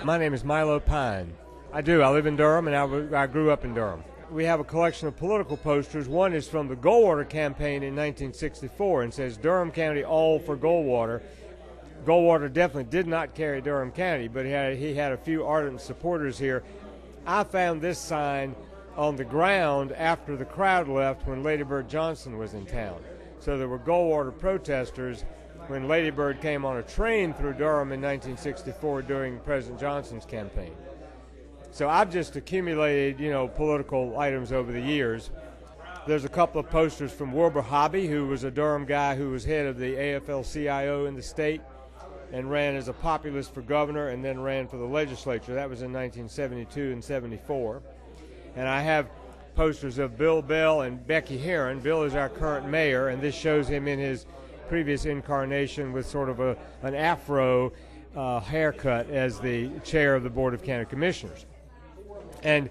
My name is Milo Pyne. I do. I live in Durham, and I grew up in Durham. We have a collection of political posters. One is from the Goldwater campaign in 1964 and says, Durham County, all for Goldwater. Goldwater definitely did not carry Durham County, but he had a few ardent supporters here. I found this sign on the ground after the crowd left when Lady Bird Johnson was in town. So there were Goldwater protesters when Lady Bird came on a train through Durham in 1964 during President Johnson's campaign. So I've just accumulated, political items over the years. There's a couple of posters from Wilbur Hobby, who was a Durham guy who was head of the AFL-CIO in the state and ran as a populist for governor and then ran for the legislature. That was in 1972 and 74. And I have posters of Bill Bell and Becky Herron. Bill is our current mayor, and this shows him in his previous incarnation with sort of an afro haircut as the chair of the Board of County Commissioners. And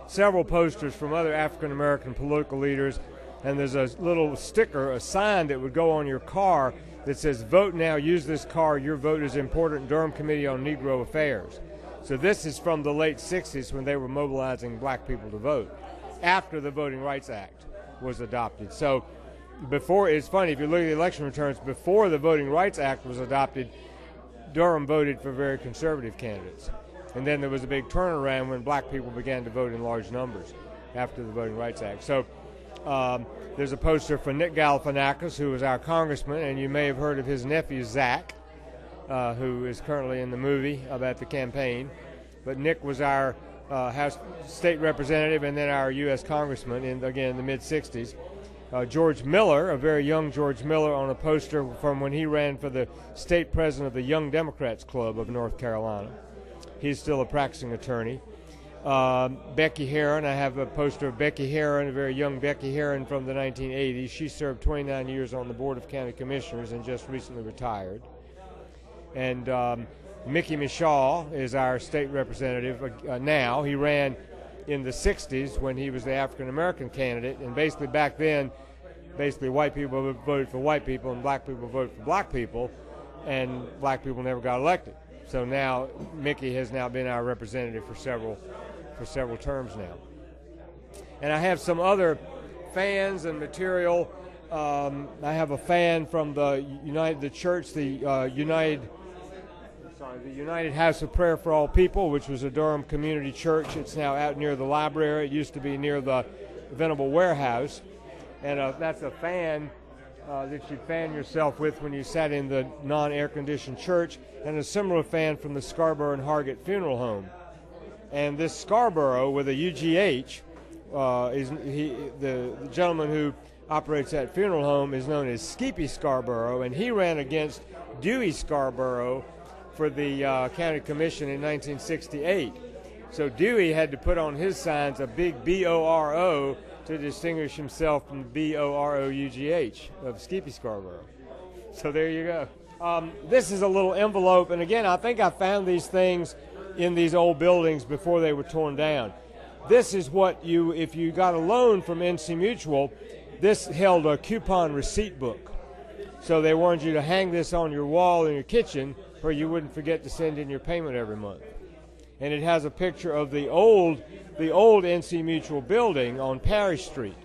several posters from other African-American political leaders, and there's a little sticker, a sign that would go on your car that says, vote now, use this car, your vote is important, Durham Committee on Negro Affairs. So this is from the late 60s when they were mobilizing black people to vote, after the Voting Rights Act was adopted. So before, it's funny, if you look at the election returns, before the Voting Rights Act was adopted, Durham voted for very conservative candidates. And then there was a big turnaround when black people began to vote in large numbers after the Voting Rights Act. So there's a poster for Nick Galifianakis, who was our congressman, and you may have heard of his nephew, Zach, who is currently in the movie about the campaign. But Nick was our House state representative and then our U.S. congressman in the mid-'60s. George Miller, a very young George Miller, on a poster from when he ran for the state president of the Young Democrats Club of North Carolina. He's still a practicing attorney. Becky Herron, I have a poster of Becky Herron, a very young Becky Herron from the 1980s. She served 29 years on the Board of County Commissioners and just recently retired. And Mickey Mishaw is our state representative now. He ran in the 60s when he was the African-American candidate, and basically back then, white people voted for white people and black people voted for black people, and black people never got elected. So now Mickey has now been our representative for several terms now. And I have some other fans and material. I have a fan from the United House of Prayer for All People, which was a Durham community church. It's now out near the library. It used to be near the Venable Warehouse. And that's a fan that you fan yourself with when you sat in the non-air-conditioned church, and a similar fan from the Scarborough and Hargett Funeral Home. And this Scarborough with a UGH, the gentleman who operates that funeral home is known as Skeepy Scarborough, and he ran against Dewey Scarborough for the county commission in 1968. So Dewey had to put on his signs a big B-O-R-O to distinguish himself from the B-O-R-O-U-G-H of Skeepy Scarborough. So there you go. This is a little envelope, and again, I think I found these things in these old buildings before they were torn down. This is what if you got a loan from NC Mutual, this held a coupon receipt book. So they wanted you to hang this on your wall in your kitchen where you wouldn't forget to send in your payment every month. And it has a picture of the old NC Mutual building on Parish Street.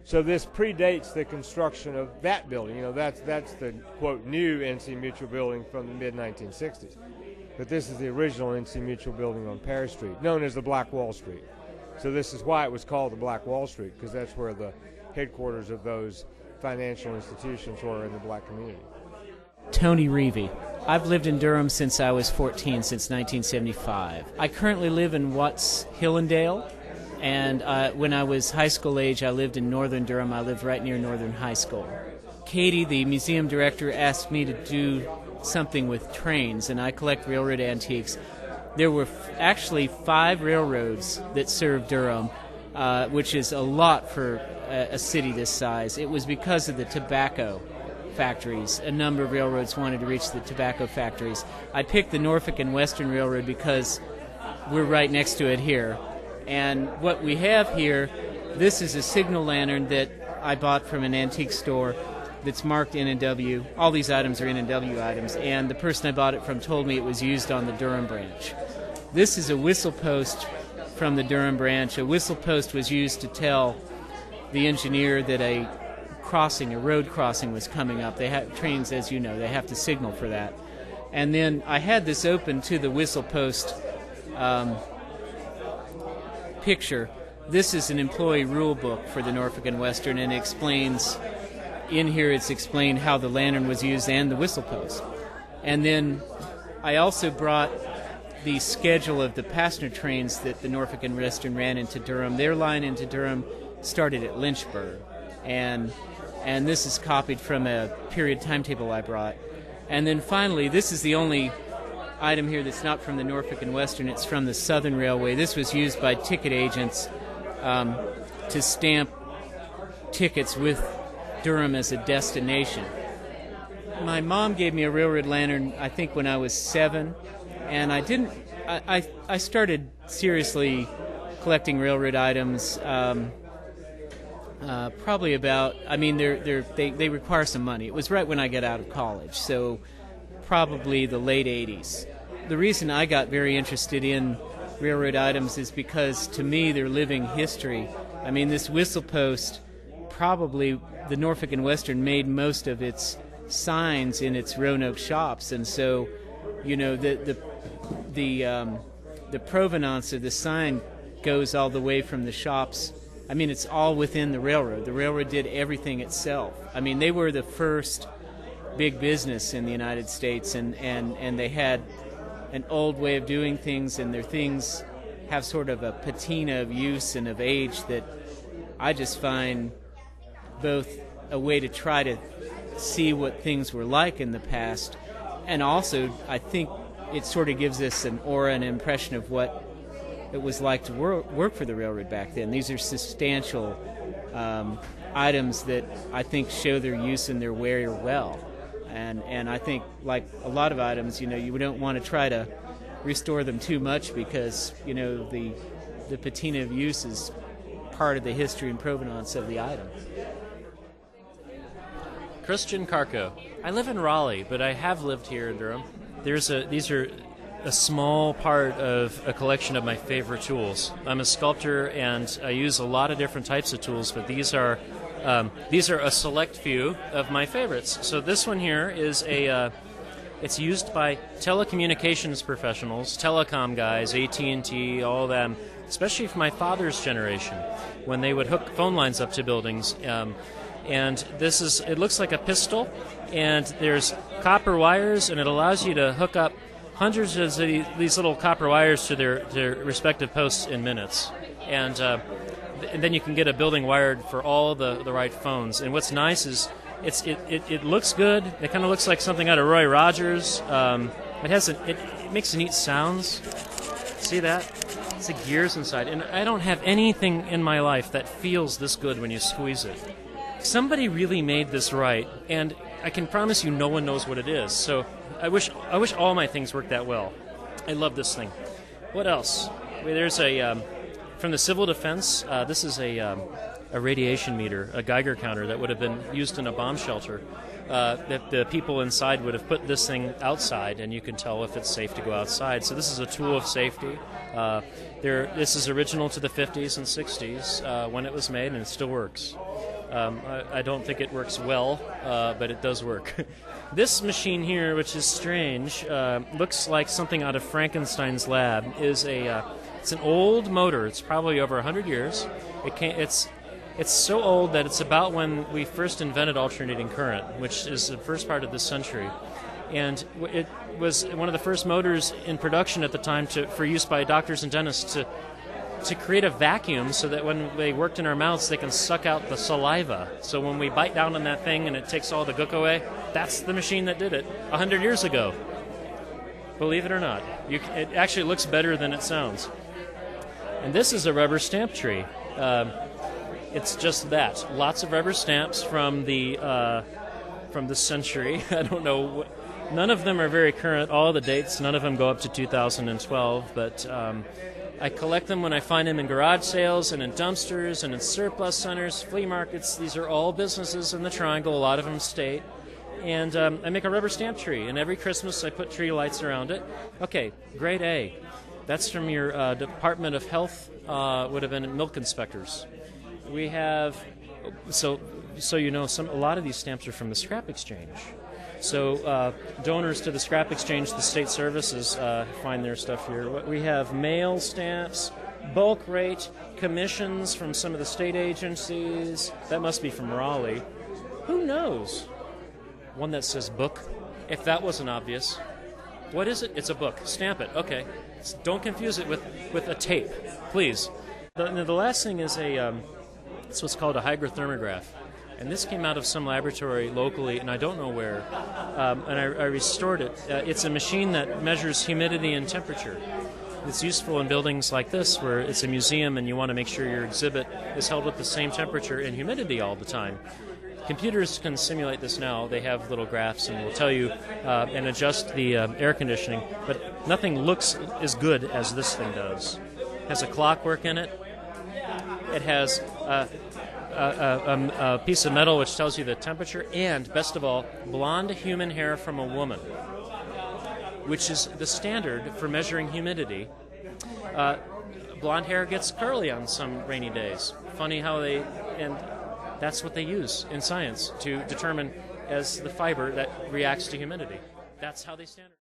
So this predates the construction of that building. That's the, quote, new NC Mutual building from the mid-1960s. But this is the original NC Mutual building on Parish Street, known as the Black Wall Street. So this is why it was called the Black Wall Street, because that's where the headquarters of those financial institutions were in the black community. Tony Reevy. I've lived in Durham since I was 14, since 1975. I currently live in Watts Hillendale, and when I was high school age, I lived in northern Durham. I lived right near Northern High School. Katie, the museum director, asked me to do something with trains, and I collect railroad antiques. There were actually 5 railroads that served Durham, which is a lot for a city this size. It was because of the tobacco factories. A number of railroads wanted to reach the tobacco factories. I picked the Norfolk and Western Railroad because we're right next to it here. And what we have here, this is a signal lantern that I bought from an antique store that's marked N&W. All these items are N&W items, and the person I bought it from told me it was used on the Durham branch. This is a whistle post from the Durham branch. A whistle post was used to tell the engineer that a road crossing was coming up. They have trains, as you know, they have to signal for that. And then I had this open to the whistle post picture. This is an employee rule book for the Norfolk and Western, and explains, in here it's explained how the lantern was used and the whistle post. And then I also brought the schedule of the passenger trains that the Norfolk and Western ran into Durham. Their line into Durham started at Lynchburg, and this is copied from a period timetable I brought. And then finally, this is the only item here that's not from the Norfolk and Western. It's from the Southern Railway. This was used by ticket agents to stamp tickets with Durham as a destination. My mom gave me a railroad lantern, I think, when I was 7, and I started seriously collecting railroad items probably about, I mean, they require some money. It was right when I got out of college, so probably the late 80s. The reason I got very interested in railroad items is because, to me, they're living history. I mean, this whistle post, probably the Norfolk and Western made most of its signs in its Roanoke shops, and so, you know, the provenance of the sign goes all the way from the shops. I mean, it's all within the railroad. The railroad did everything itself. I mean, they were the first big business in the United States, and they had an old way of doing things, and their things have sort of a patina of use and of age that I just find both a way to try to see what things were like in the past, and also I think it sort of gives us an aura, an impression of what it was like to work for the railroad back then. These are substantial items that I think show their use and their wear well. And I think, like a lot of items, you know, you don't want to try to restore them too much because, you know, the patina of use is part of the history and provenance of the item. Christian Karkow. I live in Raleigh, but I have lived here in Durham. These are a small part of a collection of my favorite tools. I'm a sculptor, and I use a lot of different types of tools, but these are a select few of my favorites. So this one here is it's used by telecommunications professionals, telecom guys, AT&T, all of them, especially from my father's generation, when they would hook phone lines up to buildings. And it looks like a pistol, and there's copper wires, and it allows you to hook up hundreds of these little copper wires to their respective posts in minutes. And then you can get a building wired for all the right phones. And what's nice is it looks good. It kind of looks like something out of Roy Rogers. It makes neat sounds. See that? It's the gears inside. And I don't have anything in my life that feels this good when you squeeze it. Somebody really made this right, and I can promise you no one knows what it is. So I wish all my things worked that well. I love this thing. What else? There's from the Civil Defense, this is a radiation meter, a Geiger counter that would have been used in a bomb shelter. That the people inside would have put this thing outside, and you can tell if it's safe to go outside. So this is a tool of safety. This is original to the 50s and 60s when it was made, and it still works. I don't think it works well, but it does work. This machine here, which is strange, looks like something out of Frankenstein's lab. It's an old motor. It's probably over 100 years. It's so old that it's about when we first invented alternating current, which is the first part of this century. And it was one of the first motors in production at the time for use by doctors and dentists to create a vacuum so that when they worked in our mouths, they can suck out the saliva. So when we bite down on that thing and it takes all the gook away, that's the machine that did it 100 years ago. Believe it or not. It actually looks better than it sounds. And this is a rubber stamp tree. It's just that. Lots of rubber stamps from the century. I don't know. None of them are very current. All the dates, none of them go up to 2012, but I collect them when I find them in garage sales and in dumpsters and in surplus centers, flea markets. These are all businesses in the Triangle, a lot of them state. And I make a rubber stamp tree, and every Christmas I put tree lights around it. Okay, grade A. That's from your Department of Health, would have been milk inspectors. We have, so you know, a lot of these stamps are from the scrap exchange. So donors to the scrap exchange, the state services, find their stuff here. We have mail stamps, bulk rate, commissions from some of the state agencies. That must be from Raleigh. Who knows? One that says book, if that wasn't obvious. What is it? It's a book. Stamp it. Okay. Don't confuse it with a tape, please. The last thing is it's what's called a hygrothermograph. And this came out of some laboratory locally, and I don't know where. And I restored it. It's a machine that measures humidity and temperature. It's useful in buildings like this, where it's a museum and you want to make sure your exhibit is held at the same temperature and humidity all the time. Computers can simulate this now. They have little graphs and will tell you and adjust the air conditioning, but nothing looks as good as this thing does. It has a clockwork in it. It has a piece of metal which tells you the temperature, and, best of all, blonde human hair from a woman, which is the standard for measuring humidity. Blonde hair gets curly on some rainy days. Funny how and that's what they use in science to determine as the fiber that reacts to humidity. That's how they standard.